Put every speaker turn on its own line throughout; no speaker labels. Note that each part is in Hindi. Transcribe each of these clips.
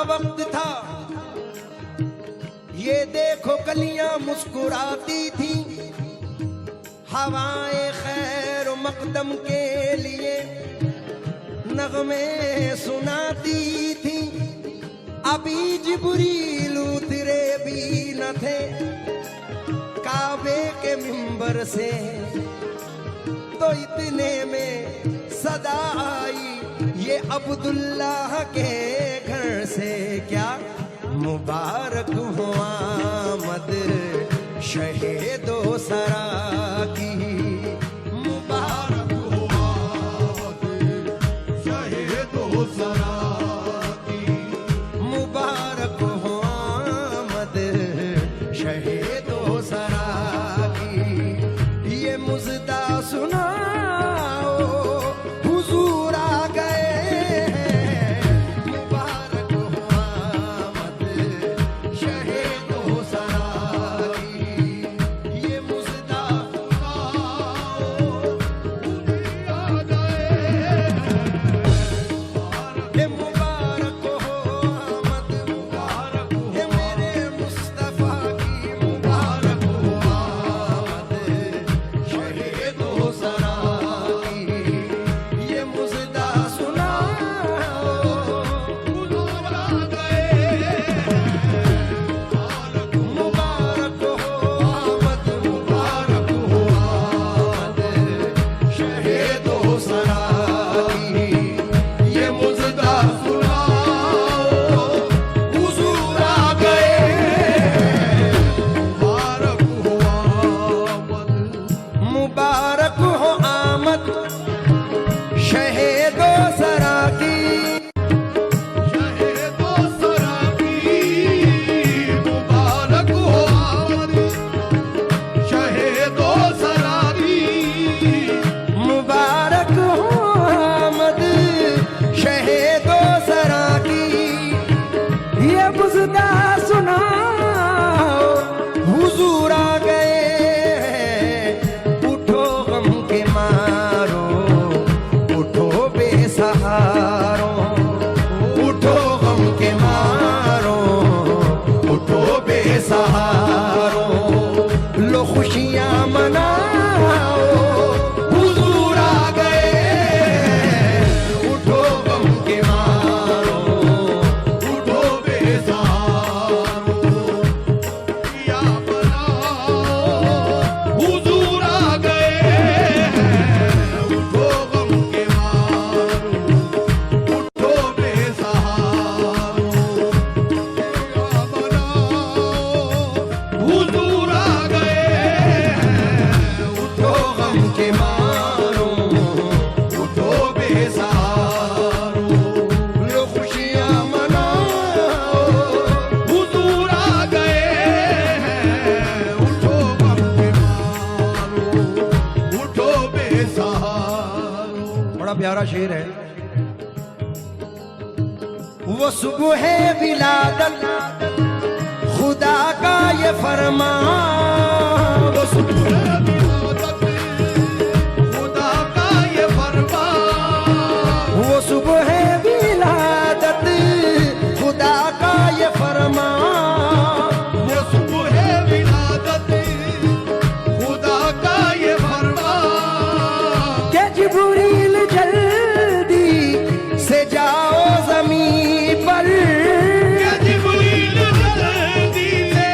वक्त था, ये देखो कलियां मुस्कुराती थी, हवाएं खैर मकदम के लिए नगमे सुनाती थी। अभी जिब्रील उतरे भी न थे काबे के मिंबर से, तो इतने में सदा आई ये अब्दुल्लाह के घर से। क्या मुबारक हो आमद शहीदो सरा की, मुबारक हो आमद शहीदो सरा की, मुबारक हो आमद शहीदो सरा की। ये मुज़दा सुनाओ हुजूर आ गए, मुबारक हो आमद शहीदो सरा की। ये मुज़दा सुनाओ हुजूर आ गए, मुबारक हो आमद, मुबारक हे मेरे मुस्तफा की, मुबारक हो आमद शहीदो सरा की। ये मुज़दा सुनाओ हुजूर आ गए, मुबारक हो आमद, मुबारक हो आमद शहीदो सरा की। ये मुज़दा सुनाओ हुजूर आ गए, मुबारक हो आमद, मुबारक हो आमद शहीदो सरा की, शहीदो सरा की। मुबारक हो आमद शहीदो सरा की, मुबारक हो आमद शहीदो सरा की। ये मुज़दा सुनाओ हुजूर आ गए, उठो गम के मारो, उठो बेसहारो, उठो गम के मारो, उठो बेसहारो, लो खुशियां मनाओ हुजूर आ गए, उठो गम के मारो, उठो बेसहारो, या मनाओ हुजूर आ गए, उठो गम के मारो, उठो बेसहारो, या मनाओ हुजूर आ गए, उठो गम के मारो, उठो बेसहारो, लो खुशियां मनाओ हुजूर आ गए, उठो गम के मारो, उठो बेसहारो। बड़ा प्यारा शेर है। वो सुबह विलादत खुदा का ये फरमान, वो सुबह विलादत खुदा का ये फरमान, वो सुबह विलादत खुदा का ये फरमान, वो सुबह विलादत खुदा का ये फरमान। के जिब्रील जल्दी से जाओ ज़मीन पर, के जिब्रील जल्दी से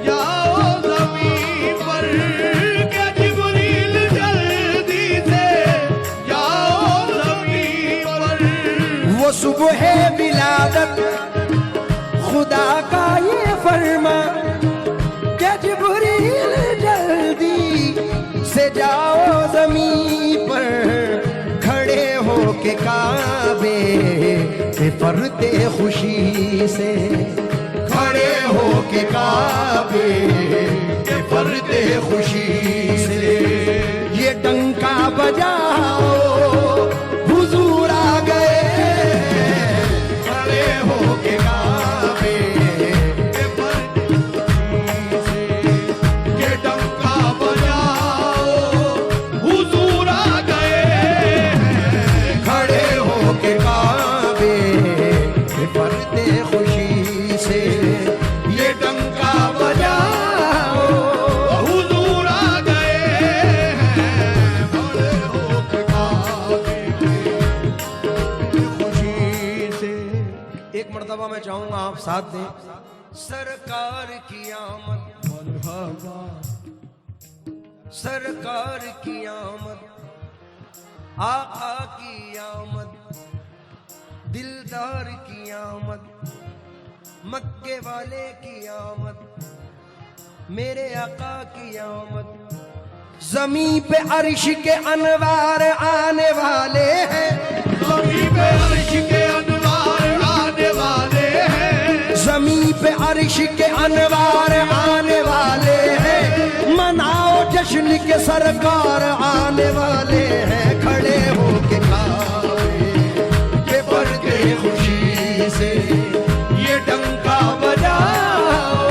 जाओ ज़मीन पर, के जिब्रील जल्दी से जाओ ज़मीन पर। वो सुबह विलादत खुदा का ये फरमा, के जिब्रील जल्दी से जाओ ज़मीन पर, खड़े हो के काबे पे फरते खुशी से, खड़े हो के काबे पे फरते खुशी से। ये डंका बजाओ हुजूर आ गए, खड़े हो के काबे पे फरते खुशी से। ये डंका बजाओ हुजूर आ गए, खड़े हो के काबे पे फरते
मरहबा मैं चाहूंगा आप साथ दें। सरकार की आमद,
मरहबा
सरकार की आमद, आका की आमद, दिलदार की आमद, मक्के वाले की आमद, मेरे आका की आमद। ज़मीं पे अर्श के अनवार आने वाले हैं,
ज़मीं पे अर्श के अनवार आने वाले हैं,
ज़मीं पे अर्श के अनवार आने वाले हैं। मनाओ जश्न के सरकार आने वाले हैं। खड़े होके खाए के पर्दे खुशी से ये डंका बजाओ,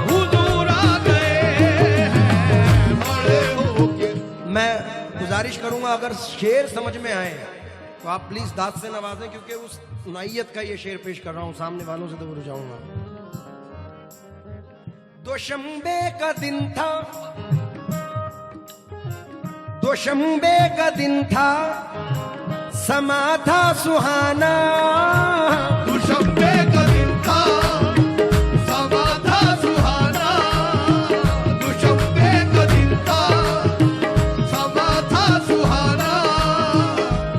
हुजूर आ गए हैं, खड़े होके।
मैं गुजारिश करूंगा अगर शेर समझ में आए तो आप प्लीज दाद से नवाजें, क्योंकि उस नाइयत का ये शेर पेश कर रहा हूं, सामने वालों से तो भूल जाऊंगा। दोशंबे का दिन था, दोशंबे का दिन था, समा था सुहाना।
दुशंबे का दिन था, समा था सुहाना। दुशंबे का दिन था, समा था सुहाना।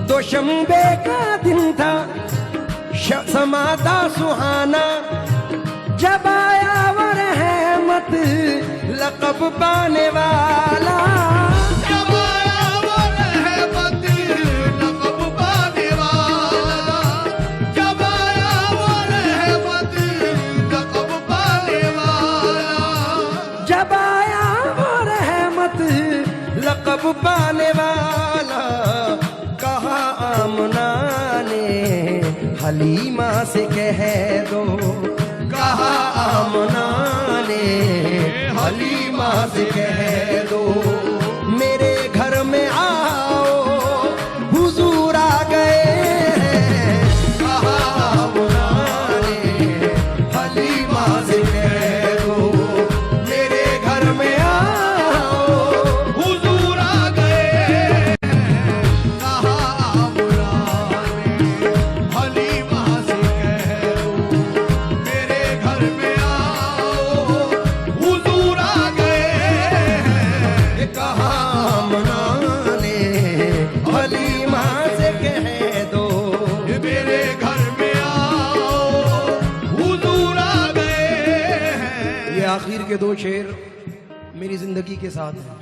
दोशंबे का दिन था, समा था सुहाना। जब आया वो रहमत लक़ब पाने वाला,
जब आया वो रहमत लक़ब पाने वाला। जब आया वो रहमत लक़ब पाने वाला।
जब आया वो रहमत लक़ब पाने वाला। कहा आमना ने हलीमा से कह दो, कहा आमना ने हलीमा से कह दो, मेरे घर में आओ हुजूर आ गए हैं। कहा आमना ने हलीमा से कह दो, मेरे घर में आओ
हुजूर आ गए हैं। कहा आमना ने हलीमा से कह दो, मेरे घर में आओ हुजूर आ गए हैं।
कहा आमना ने हलीमा से कह दो,
मेरे घर में आओ हुजूर आ गए हैं।
ये आखिर के दो शेर मेरी जिंदगी के साथ हैं।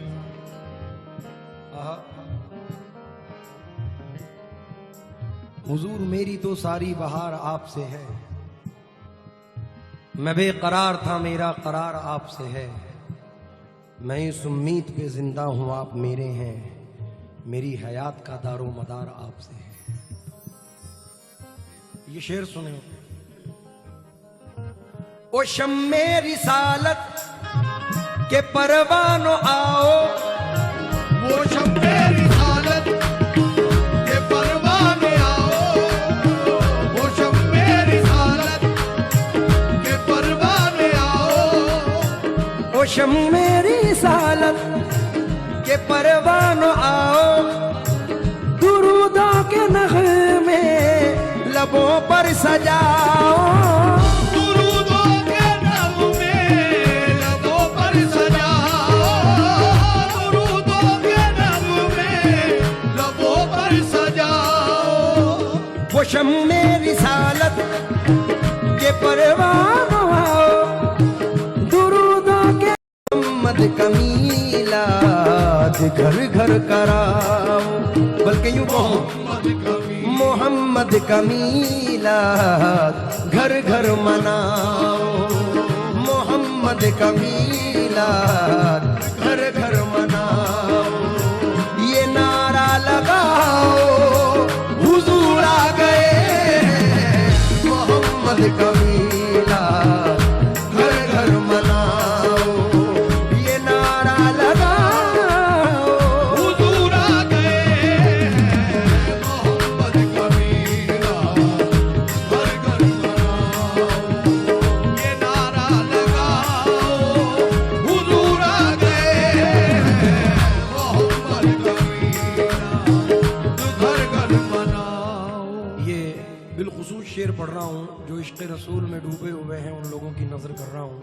आहा। हुजूर मेरी तो सारी बहार आपसे है, मैं बेकरार था मेरा करार आपसे है। मैं इस उम्मीद पे जिंदा हूं आप मेरे हैं, मेरी हयात का दारो मदार आपसे है। ये शेर सुने। ओ शम्मे रिसालत के परवानो आओ,
वो शम्मे रिसालत के परवाने आओ। वो शम्मे रिसालत के परवाने आओ।
ओ शम्मे रिसालत के परवानो आओ। दुरूदों के नग़मे लबों पर सजाओ,
दुरूदों के नग़मे लबों पर सजाओ। दुरूदों के नग़मे लबों पर सजाओ।
वो शम्मे रिसालत के परवानो आओ। दुरूदों के मोहम्मद का मीलाद घर घर कराओ, बल्कि यूं कहूं मोहम्मद का मीलाद घर घर मनाओ। मोहम्मद का मीलाद घर घर मनाओ। ये नारा लगाओ हुजूर आ गए हैं। मोहम्मद का मीलाद घर घर मनाओ। ये नारा लगाओ
हुजूर आ गए हैं। मोहम्मद का मीलाद घर घर मनाओ। ये नारा लगाओ हुजूर आ गए हैं।
शेर पढ़ रहा हूं जो इश्क़ रसूल में डूबे हुए हैं, उन लोगों की नजर कर रहा हूं।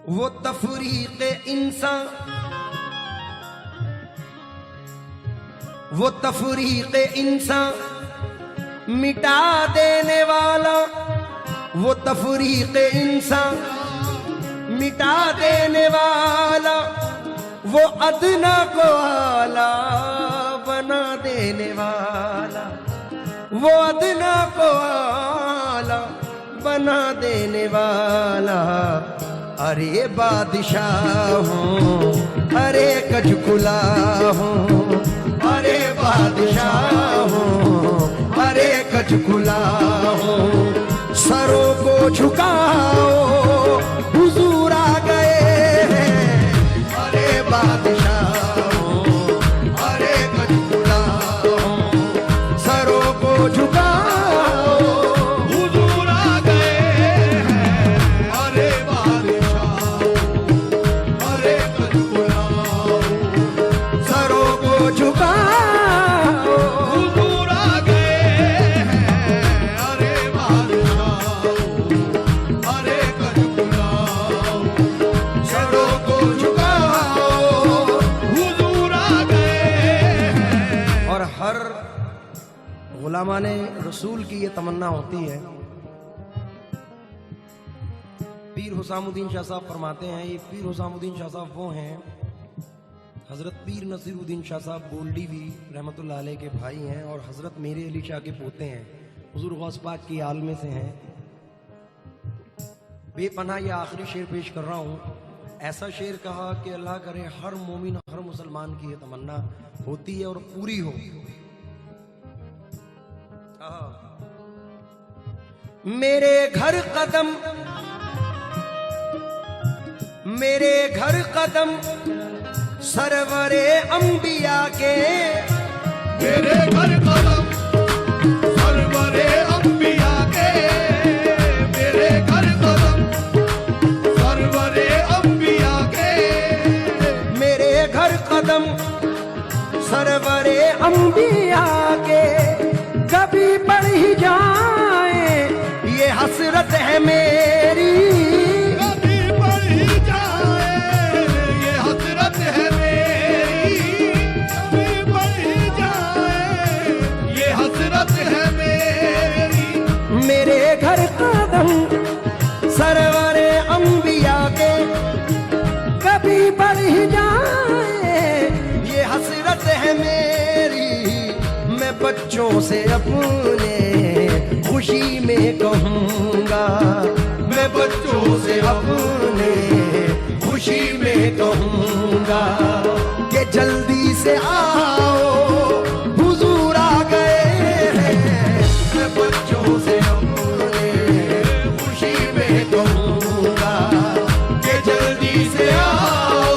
वो तफरीक़ इंसान, वो तफरीक़ इंसान मिटा देने वाला, वो तफरीक़ इंसान मिटा देने वाला, वो अदना को आला बना देने वाला, वो अदना को आला बना देने वाला। अरे बादशाह हूँ, अरे कजकुला हूँ, अरे बादशाह हूँ, अरे कजकुला हूँ। सरों को झुकाओ हुजूर आ गए हैं, अरे बादशाह हूँ, अरे कजकुला हूँ। सरों को झुकाओ हुजूर आ गए हैं, अरे बादशाह हूँ, अरे कजकुला हूँ। सरों को झुकाओ हुजूर आ गए हैं, अरे बादशाह हूँ, अरे कजकुला हूँ। सरों को झुकाओ हुजूर आ गए हैं। और हर गुलामाने रसूल की ये तमन्ना होती है। पीर हुसामुद्दीन शाह साहब फरमाते हैं, ये पीर हुसामुद्दीन शाह साहब वो हैं, हजरत पीर नसीरुद्दीन शाह साहब गोल्डी भी रहमतुल्लाह अलैह के भाई हैं और हजरत मेरे अली शाह के पोते हैं, हुजूर गौस पाक की आल में से हैं। बेपनाह ये आखिरी शेर पेश कर रहा हूँ। ऐसा शेर कहा कि अल्लाह करे हर मोमिन, हर मुसलमान की ये तमन्ना होती है और पूरी हो। मेरे घर कदम, मेरे घर कदम सरवरे अंबिया के,
मेरे घर कदम सरवरे अंबिया के, मेरे घर कदम सरवरे अंबिया के,
मेरे घर कदम सरवरे अंबिया के। कभी बढ़ ही जाए ये हसरत है मेरी,
कभी बढ़ ही जाए ये हसरत है मेरी, कभी बढ़ ही जाए ये हसरत है मेरी।
मेरे घर कदम सरवरे अंबिया के, कभी बढ़ ही जाए ये हसरत है मेरी। मैं बच्चों से अपने खुशी में कहूँगा, मैं बच्चों से अपने खुशी में कहूँगा कि जल्दी से आओ हुजूर आ गए हैं। मैं बच्चों से अपने खुशी में कहूँगा कि जल्दी से आओ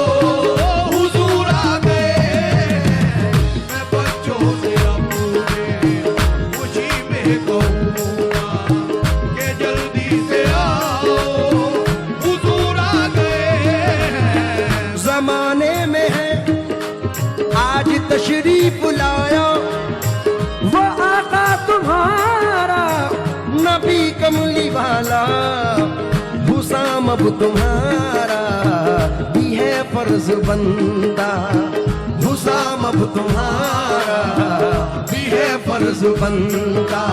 हुजूर आ गए हैं। मैं बच्चों से अपने खुशी में कहूँगा कि जल्दी से आओ हुजूर आ गए हैं। जमाने में है आज तशरीफ लाया वो आका तुम्हारा, नबी कमली वाला हुसाम अब तुम्हारा भी है फर्ज बंदा, हुसाम अब तुम्हारा भी है फर्ज बंदा।